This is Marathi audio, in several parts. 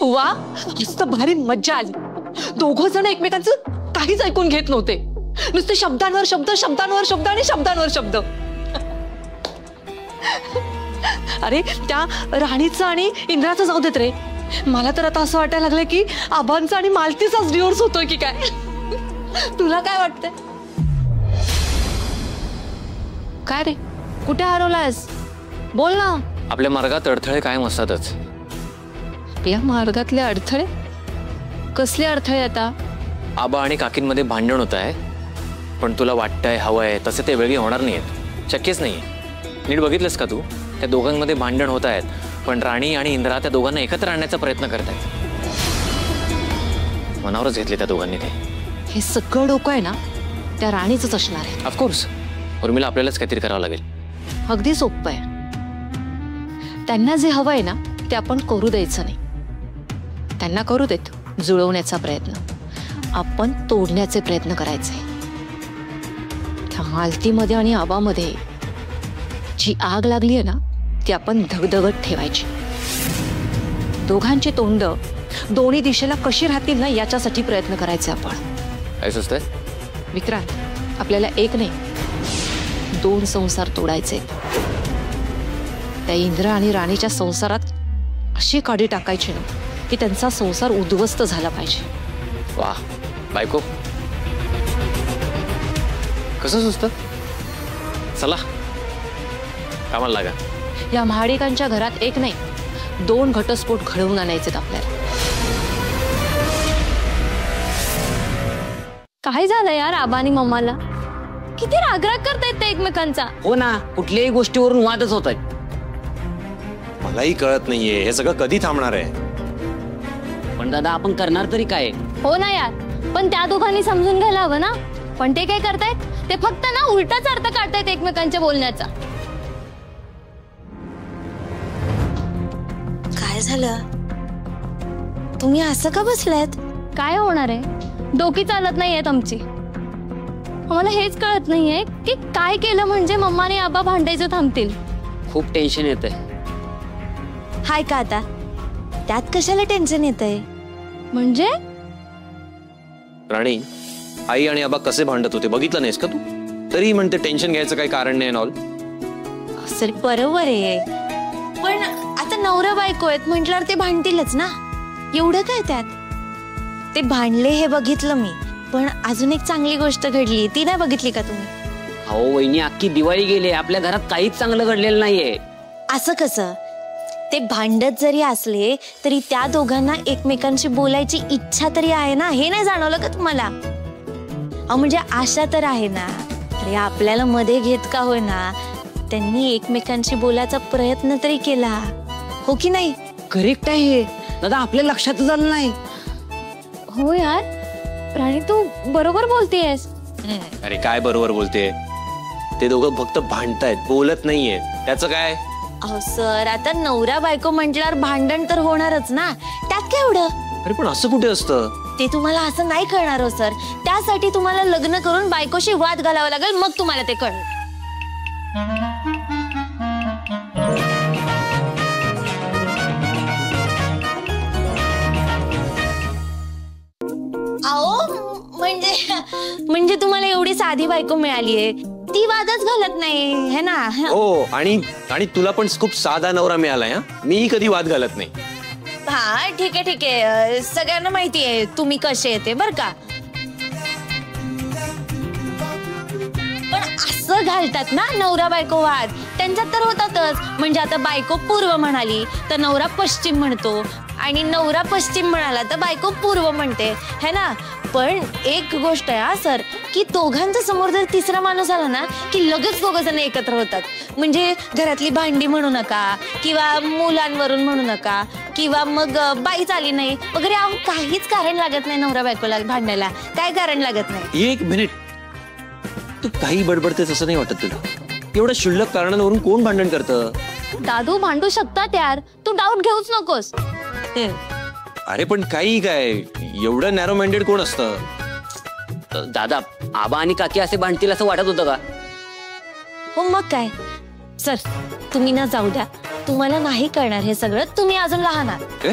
वा, मस्त भारी मज्जा आली. दोघं जण एकमेकांचं काहीच ऐकून घेत नव्हते. नुसते शब्दांवर शब्द, शब्दांवर शब्द आणि शब्दांवर शब्द. अरे त्या राणीचं आणि इंद्राचं जाऊ देत रे. मला तर आता असं वाटायला लागलं की आबांचा आणि मालतीचाच डिवोर्स होतोय की काय. तुला काय वाटतंय? काय रे, कुठे हरवलायस? बोल ना. आपल्या मार्गात अडथळे कायम असतातच. या मार्गातले अडथळे? कसले अडथळे आता? आबा आणि काकींमध्ये भांडण होत आहे, पण तुला वाटतंय हवंय तसे ते वेगळे होणार नाहीत. शक्यच नाहीये. नीट बघितलंस का तू? त्या दोघांमध्ये भांडण होत आहेत, पण राणी आणि इंद्रा त्या दोघांना एकत्र आणण्याचा प्रयत्न करतायत. मनावरच घेतले त्या दोघांनी ते. हे सगळं डोकं आहे ना त्या राणीचंच असणार आहे. ऑफकोर्स. उर्मिला, आपल्यालाच काहीतरी करावं लागेल. अगदी सोपं आहे. त्यांना जे हवं आहे ना ते आपण करू द्यायचं नाही. त्यांना करू देत जुळवण्याचा प्रयत्न, आपण तोडण्याचे प्रयत्न करायचे. त्या मालतीमध्ये आणि आबामध्ये जी आग लागली आहे ना ती आपण धगधगत ठेवायची. दोघांची तोंड दोन्ही दिशेला कशी राहतील ना याच्यासाठी प्रयत्न करायचे आपण. काय सुचतंय? विक्रांत, आपल्याला एक नाही 2 संसार तोडायचे. त्या इंद्र आणि राणीच्या संसारात अशी काडी टाकायची ना की त्यांचा संसार उद्ध्वस्त झाला पाहिजे. वा बायको, कसं सुचतं? चला कामाला लागा. या महाडिकांच्या घरात एक नाही 2 घटस्फोट घडवून आणायचे आपल्याला. काय झालं यार आबा आणि मम्माला? किती रागराग करतायत ते एकमेकांचा. हो ना, कुठल्याही गोष्टीवरून वादच होत आहेत. मलाही कळत नाहीये हे सगळं कधी थांबणार आहे. पण दादा, आपण करणार तरी काय? हो ना यार, पण त्या दोघांनी समजून घ्यायला हवं ना. पण ते काय करतायत? ते फक्त ना उलटाच अर्थ काढतायत एकमेकांच्या बोलण्याचा. काय झालं? तुम्ही असं का बसलात? काय होणार आहे? डोकी चालत नाहीये तुमची. मला हेच कळत नाहीये की काय केलं म्हणजे मम्मा आणि आबा भांडायचं थांबतील. खूप टेन्शन येतंय. हाय का आता? त्यात कशाला टेन्शन येतंय? म्हणजे राणी, आई आणि आबा कसे भांडत होते बघितलं नाहीस का तू? तरी म्हणते टेन्शन घ्यायचं काही कारण नाही. ऑल सर बरोबर आहे, पण आता नवरा बायको आहेत म्हटल्यावर ते भांडतीलच ना. एवढं काय त्यात? ते भांडले हे बघितलं मी, पण अजून एक चांगली गोष्ट घडली ती नाही बघितली का तुम्ही? हो वहिनी, अख्खी दिवाळी गेली, आपल्या घरात काहीच चांगलं घडलेलं नाहीये. असं कसं? ते भांडत जरी असले तरी त्या दोघांना एकमेकांशी बोलायची इच्छा तरी आहे ना. हे नाही जाणवलं का तुम्हाला? म्हणजे आशा तर आहे ना. अरे आपल्याला मध्ये घेत का होईना त्यांनी एकमेकांशी बोलायचा प्रयत्न तरी केला, हो की नाही? करेक्ट आहे हे दादा, आपल्या लक्षात झालं नाही. हो यार राणी, तू बरोबर बोलतेयस. अरे काय बरोबर बोलते? ते दोघं फक्त भांडतायत, बोलत नाहीये. त्याचं काय? अहो सर, आता नवरा बायको म्हटल्यावर भांडण तर होणारच ना. त्यात काय एवढं? अरे पण असं कुठे असतं? ते तुम्हाला असं नाही कळणार हो सर. त्यासाठी तुम्हाला लग्न करून बायकोशी वाद घालावा लागेल, मग तुम्हाला ते कळेल. म्हणजे तुम्हाला एवढी साधी बायको मिळालीये, ती वादच घालत नाही है ना. हो, आणि तुला पण खूप साधा नवरा मिळालाय. मी कधी वाद घालत नाही. हा ठीक आहे ठीक आहे, सगळ्यांना माहिती आहे तुम्ही कसे येते बर का. पण असं घालतात ना नवरा बायको वाद, त्यांच्यात तर होतातच. म्हणजे आता बायको पूर्व म्हणाली तर नवरा पश्चिम म्हणतो, आणि नवरा पश्चिम म्हणाला तर बायको पूर्व म्हणते है ना. पण एक गोष्ट आहे सर, की दोघांच्या समोर जर तिसरा माणूस आला ना की लगेच दोघं जण एकत्र होतात. म्हणजे घरातली भांडी म्हणू नका, किंवा मुलांवरून म्हणू नका, किंवा मग बाईच आली नाही वगैरे, काहीच कारण लागत नाही नवरा बायकोला भांडायला. काय कारण लागत नाही. 1 मिनिट, तू काही बडबडतेस असं नाही वाटत तुला? एवढं क्षुल्लक कारणांवरून कोण भांडण करतं? दादू भांडू शकतात यार, तू डाऊट घेऊच नकोस. अरे पण काही काय एवढं नॅरो माइंडेड कोण असतं? दादा, आबा आणि काकी असे भांडतील असं वाटत होतं का? हो मग काय सर, तुम्ही ना जाऊ द्या. तुम्हाला नाही कळणार हे सगळं, तुम्ही अजून लहान आहात.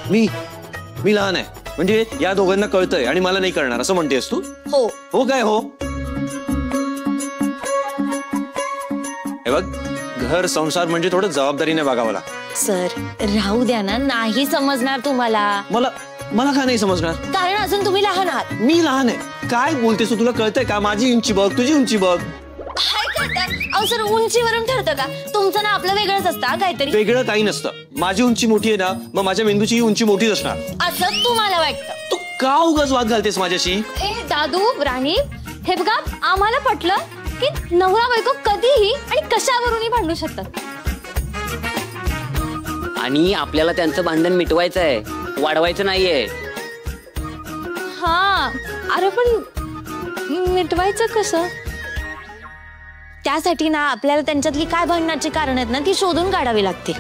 मी लहान आहे म्हणजे या दोघांना कळतंय आणि मला नाही कळणार असं म्हणतेस तू? हो. हो काय हो? हे बघ, घर संसार म्हणजे थोडं जबाबदारीने वागावं लागतं. सर राहू द्या ना, नाही समजणार तुम्हाला. मला का नाही समजणार? कारण अजून तुम्ही लहान आहात. मी लहान आहे काय बोलतेस तू? तुला कळतंय का? माझी उंची बघ, तुझी उंची बघ. काय करताय? अहो सर, उंचीवरून ठरतं का? तुमचं ना आपलं वेगळंच असतं काहीतरी. वेगळं काही नसतं. माझी उंची मोठी आहे ना, मग माझ्या मेंदूची उंची मोठीच असणार. असं तुम्हाला वाटतं? तू का उगाच वाद घालतेस माझ्याशी? ए दादू, राणी, हे बघा, आम्हाला पटलं की नवरा बायको कधीही आणि कशावरूनही भांडू शकतात. आणि आपल्याला त्यांचं भांडण मिटवायचं आहे, वाढवायचं नाहीये. हा, अरे पण मिटवायचं कसं? त्यासाठी ना आपल्याला त्यांच्यातली काय भांडणाची कारण आहेत ना ती शोधून काढावी लागते.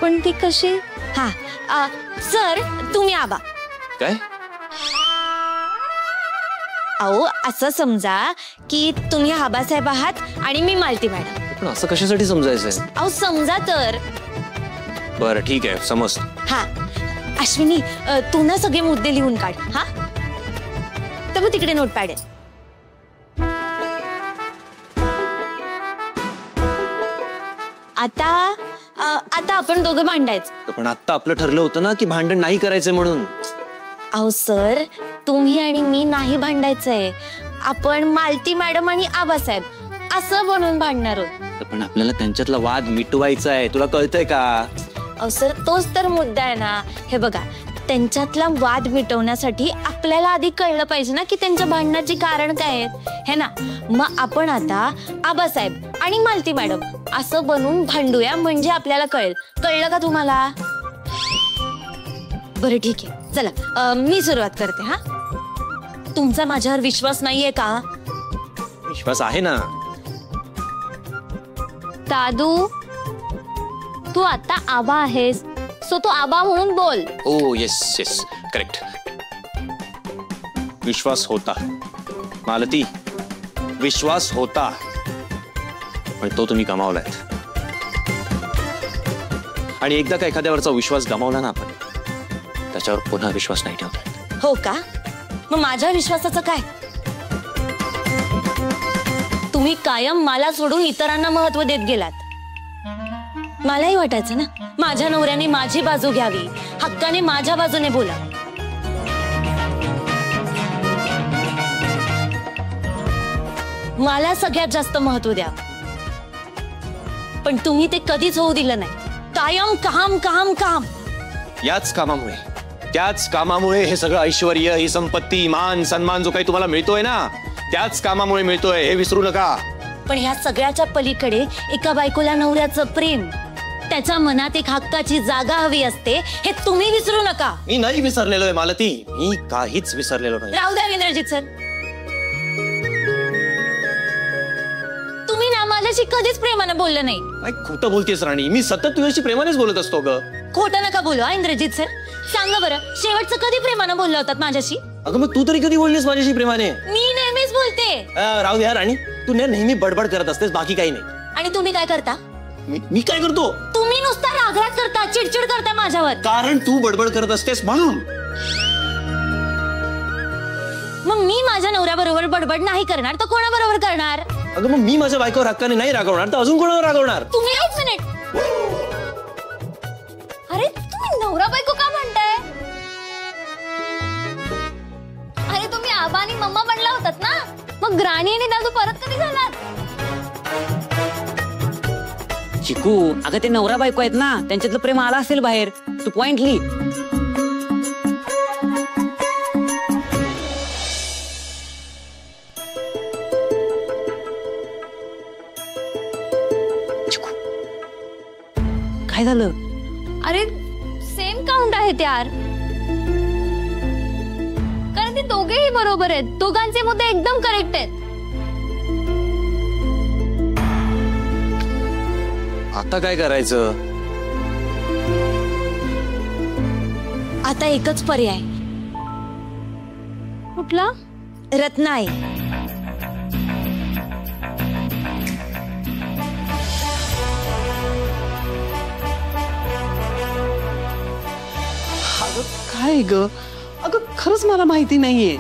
पण ती कशी? हा, सर तुम्ही आबा. काय? अहो असं समजा की तुम्ही आबासाहेब आहात आणि मी मालती मॅडम. पण असं कशासाठी समजायचंय? अहो समजा तर. बरं ठीक आहे, समज. हा अश्विनी, तू ना सगळे मुद्दे लिहून काढ. हा, तर मग तिकडे नोटपॅड आहे. आता आपण दोघं भांडायचं. पण आता आपलं ठरलं होतं ना की भांडण नाही करायचं म्हणून. अहो सर, तुम्ही आणि मी नाही भांडायचंय. आपण मालती मॅडम आणि आबासाहेब असं बनून भांडणार आहोत. पण आपल्याला त्यांच्यातला वाद मिटवायचा आहे, तुला कळतंय का? अहो सर, तोच तर मुद्दा आहे ना. हे बघा, त्यांच्यातला वाद मिटवण्यासाठी आपल्याला आधी कळलं पाहिजे ना की त्यांच्या भांडणाची कारण काय आहेत, हे ना. मग आपण आता आबासाहेब आणि मालती मॅडम असं बनवून भांडूया, म्हणजे आपल्याला कळलं का तुम्हाला? बरं ठीक आहे, चला मी सुरुवात करते. हा, तुमचा माझ्यावर विश्वास नाहीये का? विश्वास आहे ना. दादू, तू आता आबा आहेस, सो तू आबा म्हणून बोल. ओ येस येस, करेक्ट. विश्वास होता मालती, विश्वास होता, पण तो तुम्ही गमावलाय. आणि एकदा का एखाद्यावरचा विश्वास गमावला ना आपण, त्याच्यावर पुन्हा विश्वास नाही ठेवता. हो का? मग माझ्या विश्वासाचं काय? तुम्ही कायम मला सोडून इतरांना महत्व देत गेलात. मलाही वाटायचं ना माझ्या नवऱ्याने माझी बाजू घ्यावी, हक्काने माझ्या बाजूने बोला. मला सगळ्यात जास्त महत्व द्या. पण तुम्ही ते कधीच होऊ दिलं नाही. कायम काम काम काम. याच कामामुळे, त्याच कामामुळे हे सगळं ऐश्वर्य, ही संपत्ती, मान सन्मान जो काही तुम्हाला मिळतोय ना, त्याच कामामुळे मिळतोय, हे विसरू नका. पण ह्या सगळ्याच्या पलीकडे एका बायकोला नवऱ्याचं प्रेम, त्याच्या मनात एक हक्काची जागा हवी असते, हे तुम्ही विसरू नका. मी नाही विसरलेलो आहे मालती, मी काहीच विसरलेलो नाही. राहू द्या इंद्रजित सर, तुम्ही ना माझ्याशी कधीच प्रेमानं बोललं नाही. काय खोटं बोलतेस राणी? मी सतत तुझ्याशी प्रेमानेच बोलत असतो ग. खोटं नका बोलू हा इंद्रजित सर. सांगा बरं, शेवटचं कधी प्रेमानं बोललं होतात माझ्याशी? अगं मग तू तरी कधी बोललीस माझ्याशी प्रेमाने? मी नेहमीच बोलते. राहू द्या राणी, तू नेहमी बडबड करत असतेस, बाकी काही नाही. आणि तुम्ही काय करता? मी काय करतो? तुम्ही नुसता रागराग करता, चिडचिड करता माझ्यावर. कारण तू बडबड करत असतेस म्हणून. मग मी माझ्या नवऱ्याबरोबर बडबड नाही करणार तर कोणाबरोबर करणार? अगं मग मी माझ्या बायकोवर हक्काने नाही रागवणार तर अजून कोणावर रागवणार? तुम्ही एक मिनिट. अरे तुम्ही नवरा बायको का म्हणताय? अरे तुम्ही आबा आणि मम्मा बनला होतात ना, मग राणी आणि दादू परत कधी झालात? चिकू, अगं ते नवरा बायको आहेत ना, त्यांच्यातलं प्रेम आला असेल बाहेर. तू पॉइंट लिही. काय झालं? अरे सेम काउंट आहेत यार, कारण ते दोघेही बरोबर आहेत. दोघांचे मुद्दे एकदम करेक्ट आहेत. आता काय करायचं? आता एकच पर्याय. कुठला? रत्नाई. काय ग? अगं खरंच मला माहिती नाहीये.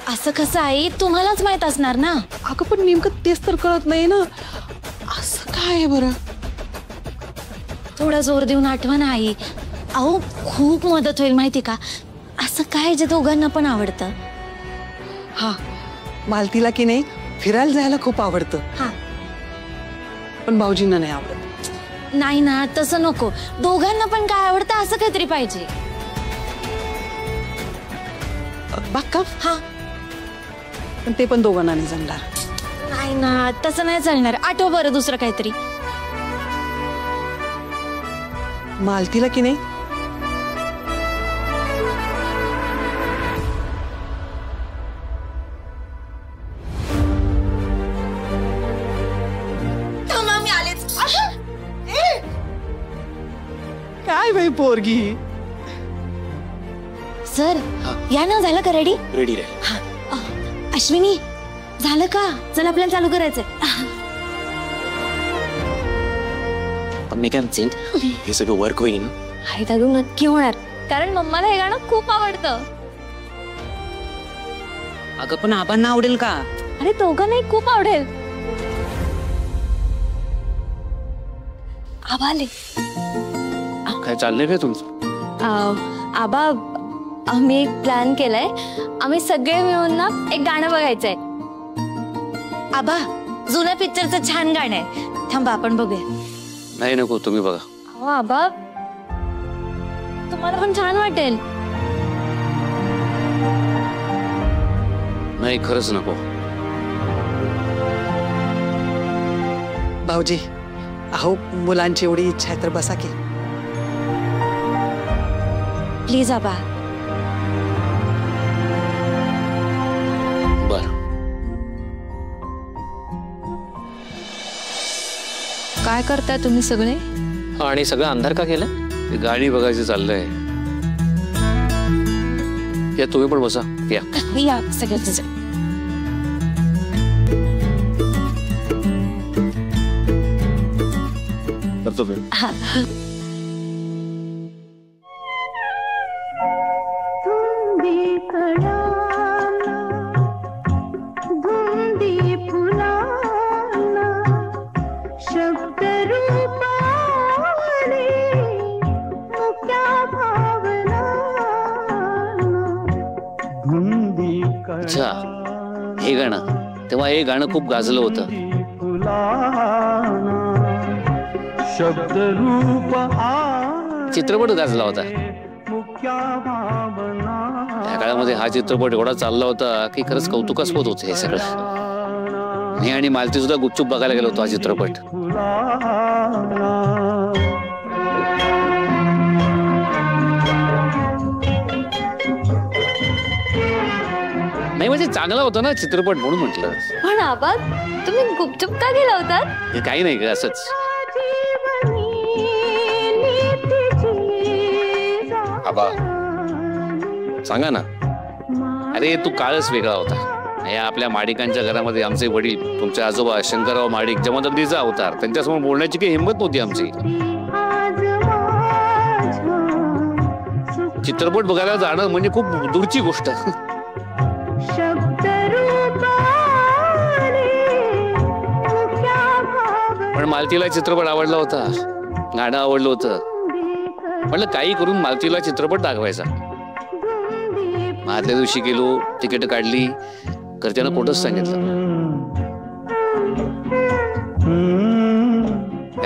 असं कसं आई, तुम्हालाच माहित असणार ना. अगं पण नेमकं तेच तर कळत नाही ना. असं काय आहे बरं? थोडा जोर देऊन आठवा ना आई. अहो खूप मदत होईल माहिती का. असं काय जे दोघांना पण आवडतं. हा, मालतीला की नाही फिरायला जायला खूप आवडतं. हा, पण भाऊजींना नाही आवडत. नाही ना, तसं नको. दोघांना पण काय आवडतं असं काहीतरी पाहिजे. बाक्का, हा, पण ते पण दोघांना नाही जमणार. नाही ना, तसं नाही चालणार. आठव बरं दुसरं काहीतरी. मालतीला की नाही काय बाई पोरगी. सर या ना, झालं का रेडी? रेडी रे. अश्विनी झालं का? चल आपल्याला चालू करायचंय. पण मी काय म्हणते, हे सगळं वर्क होईल. आई दादू नक्की होणार, कारण मम्माला हे गाणं खूप आवडतं. अगं पण आबांना आवडेल का? अरे दोघांनाही खूप आवडेल. आबा आले. काय चाललंय काय तुमचं? आबा, आम्ही एक प्लॅन केलाय. आम्ही सगळे मिळून ना एक गाणं बघायचंय. आबा, जुन्या पिक्चरचं छान गाणं आहे. थांबा आपण बघूया. नाही नको, तुम्ही बघा. अहो आबा, तुम्हाला पण छान वाटेल. नाही खरंच नको. भाऊजी, अहो मुलांची एवढी इच्छा आहे तर बसा की. प्लीज आबा. बर, काय करताय तुम्ही सगळे? आणि सगळं अंधार का केलं? गाणी बघायचं चाललंय. या तुम्ही पण बसा. या या सगळ्याच. करतो मी. अच्छा, हे गाणं. तेव्हा हे गाणं खूप गाजलं होतं. चित्रपट गाजला होता त्या काळामध्ये. हा चित्रपट एवढा चालला होता की खरंच कौतुकास्पद होतं हे सगळं. मी आणि मालती सुद्धा गुपचूप बघायला गेलो होतो हा चित्रपट. नाही म्हणजे चांगला होता ना चित्रपट म्हणून म्हटलं. पण आबा, तुम्ही गुपचूप का गेला होतात? हे काही नाही का, असंच. आबा, सांगा ना. अरे तू काळच वेगळा होता. या आपल्या माडिकांच्या घरामध्ये आमचे वडील, तुमचे आजोबा शंकरराव माडिक, जमादारचा अवतार, त्यांच्यासमोर बोलण्याची काही हिंमत नव्हती आमची. चित्रपट बघायला जाणं म्हणजे खूप दूरची गोष्ट. पण मालतीला चित्रपट आवडला होता, गाणं आवडलं होतं. म्हटलं काही करून मालतीला चित्रपट दाखवायचा. आदल्या दिवशी गेलो, तिकीट काढली, घरच्यांना कोणतंच सांगितलं.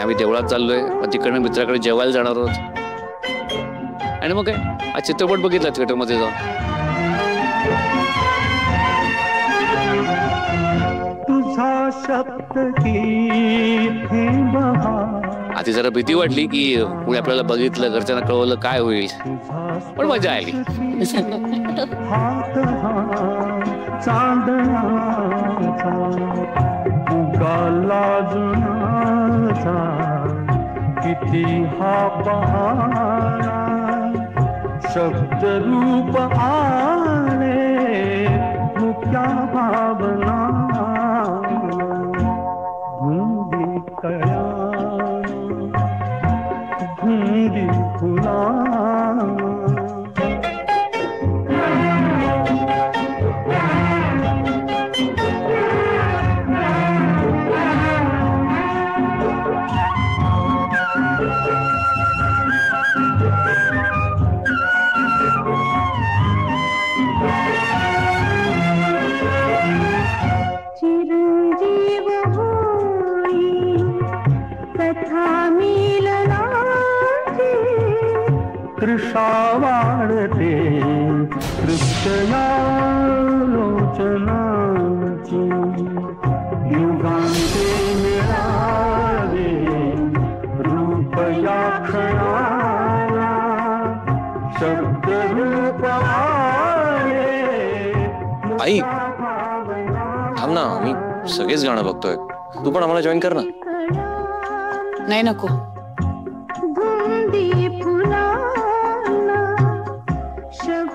आम्ही देवळात चाललोय, मग तिकडनं मित्राकडे जेवायला जाणार आहोत. आणि मग काय, हा चित्रपट बघितला थिएटरमध्ये जाऊन. आधी जरा भीती वाटली की पुढे आपल्याला बघितलं, घरच्यांना कळवलं काय होईल, पण मजा आली. किती हा बहाना शब्द रूप आले मुक्या भावना धुंदी कळा धुंदी फुला तृषा वाढते हृदयालोचनाची युगांते मिळावे रूप या क्षणाला शब्द रूप आले. आई थांब ना, मी सगळेच गाणं बघतोय, तू पण आम्हाला जॉईन कर ना. नाही नको.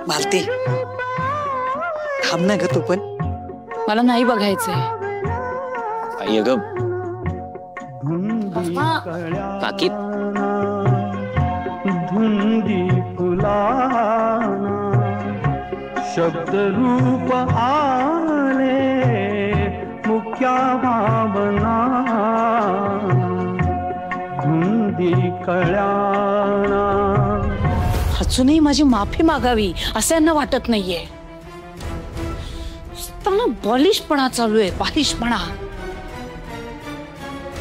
मालती थांब ना ग तू पण. मला नाही बघायचंय. आई अगं काकी धुंदी फुलाना शब्द रूप आले मुख्या भावना धुंदी कळ्याना. अजूनही माझी माफी मागावी असं यांना वाटत नाहीये. बालिशपणा चालू आहे, बालिशपणा.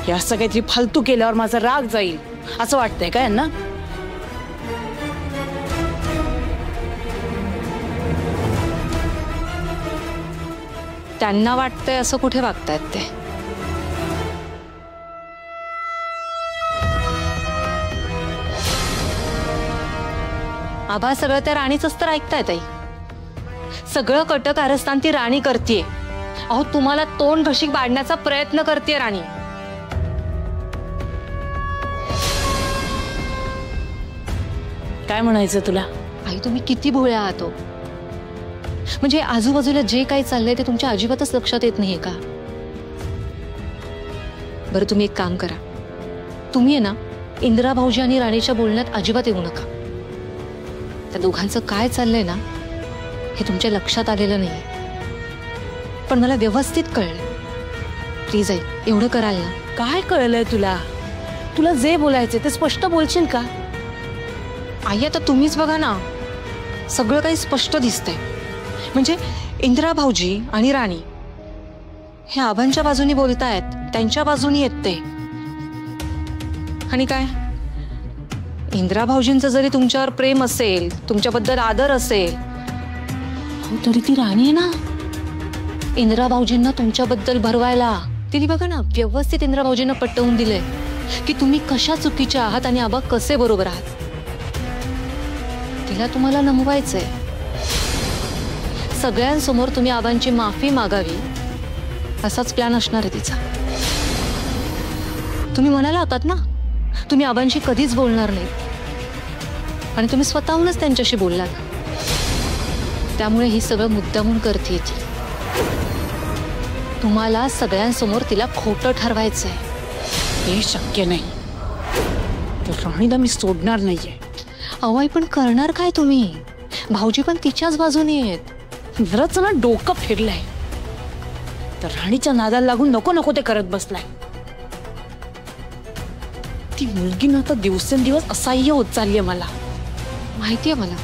हे असं काहीतरी फालतू केल्यावर माझा राग जाईल असं वाटतंय का यांना? त्यांना वाटतंय असं कुठे वागतायत ते. आबा सगळं त्या राणीच तर ऐकतायत आई. सगळं कट कारस्थान ती राणी करतीये. अहो तुम्हाला तोंड घशीक बांधण्याचा प्रयत्न करते राणी. काय म्हणायचं तुला? आई तुम्ही किती भोळे आहात हो. म्हणजे आजूबाजूला जे काही चाललंय ते तुमच्या अजिबातच लक्षात येत नाहीये का? बरं तुम्ही एक काम करा, तुम्ही आहे ना इंदिरा भाऊजी आणि राणीच्या बोलण्यात अजिबात येऊ नका. त्या दोघांचं काय चाललंय ना हे तुमच्या लक्षात आलेलं नाही, पण मला व्यवस्थित कळलं. प्लीज आई एवढं कराल ना? काय कळलंय तुला? तुला जे बोलायचे ते स्पष्ट बोलशील का? आई आता तुम्हीच बघा ना, सगळं काही स्पष्ट दिसतंय. म्हणजे इंदिरा भाऊजी आणि राणी हे आबांच्या बाजूनी बोलतायत, त्यांच्या बाजूनी येत ते. आणि काय इंदिरा भाऊजींचं जरी तुमच्यावर प्रेम असेल, तुमच्याबद्दल आदर असेल, तरी ती राणी आहे ना इंदिरा भाऊजींना तुमच्याबद्दल भरवायला. तिने बघा ना व्यवस्थित इंदिरा भाऊजींना पटवून दिलंय की तुम्ही कशा चुकीच्या आहात आणि आबा कसे बरोबर आहात. तिला तुम्हाला नमवायचंय. सगळ्यांसमोर तुम्ही आबांची माफी मागावी असाच प्लॅन असणार आहे तिचा. तुम्ही म्हणाला होतात ना तुम्ही आबांशी कधीच बोलणार नाही, आणि तुम्ही स्वतःहूनच त्यांच्याशी बोललात. त्यामुळे ही सगळं मुद्दामून करते ती. तुम्हाला सगळ्यांसमोर तिला खोटं ठरवायचंय. हे शक्य नाही. तर राणीला मी सोडणार नाहीये. अवाई पण करणार काय तुम्ही? भाऊजी पण तिच्याच बाजूने आहेत. जराच ना डोकं फिरलंय. तर राणीच्या नादाला लागून नको नको ते करत बसलाय. ती मुलगी ना आता दिवसेंदिवस असह्य होत चाललीये. मला माहितीये मला,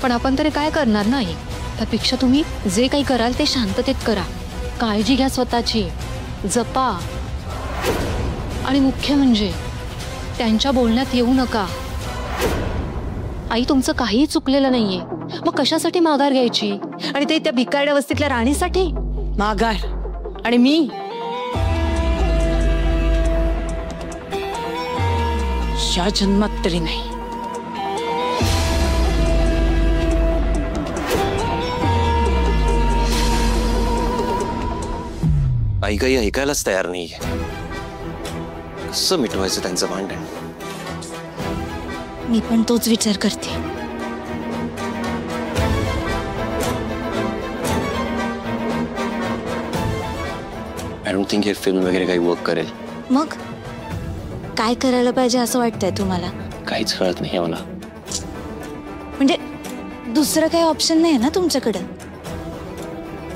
पण आपण तरी काय करणार नाही. त्यापेक्षा तुम्ही जे काही कराल ते शांततेत करा. काळजी घ्या स्वतःची, जपा. आणि मुख्य म्हणजे त्यांच्या बोलण्यात येऊ नका. आई तुमचं काहीही चुकलेलं नाहीये, मग कशासाठी माघार घ्यायची? आणि ते त्या भिकारड्या वस्तीतल्या राणीसाठी माघार? आणि मी या जन्मात तरी नाही. आई काही ऐकायलाच तयार नाहीये. कसं मिटवायचं त्यांचं भांडण? मी पण तोच विचार करते. आय डोंट थिंक हे फिल्म वगैरे काही वर्क करेल. मग काय करायला पाहिजे असं वाटतंय तुम्हाला? काहीच कळत नाही मला. म्हणजे दुसरं काही ऑप्शन नाही ना तुमच्याकडं?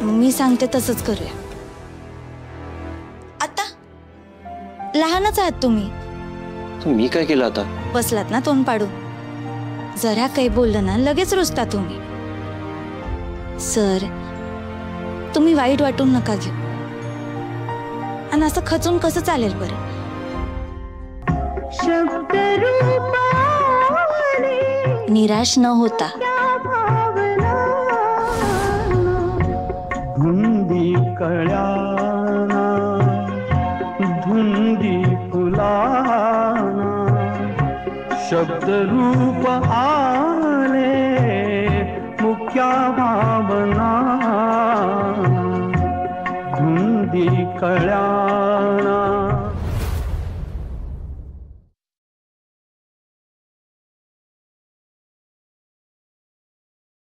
मी सांगते तसंच करूया. आता लहानच आहात तुम्ही. मी काय केलं आता? बसलात ना तोंड पाडू. जरा काही बोललं ना लगेच रुसता तुम्ही. सर तुम्ही वाईट वाटून नका घेऊ. आणि असं खचून कसं चालेल बरं? शब्द रूपाने निराश न होता. धुंदी कळ्याना धुंदी फुलाना शब्दरूप आले मुख्या भावना धुंदी कळ्या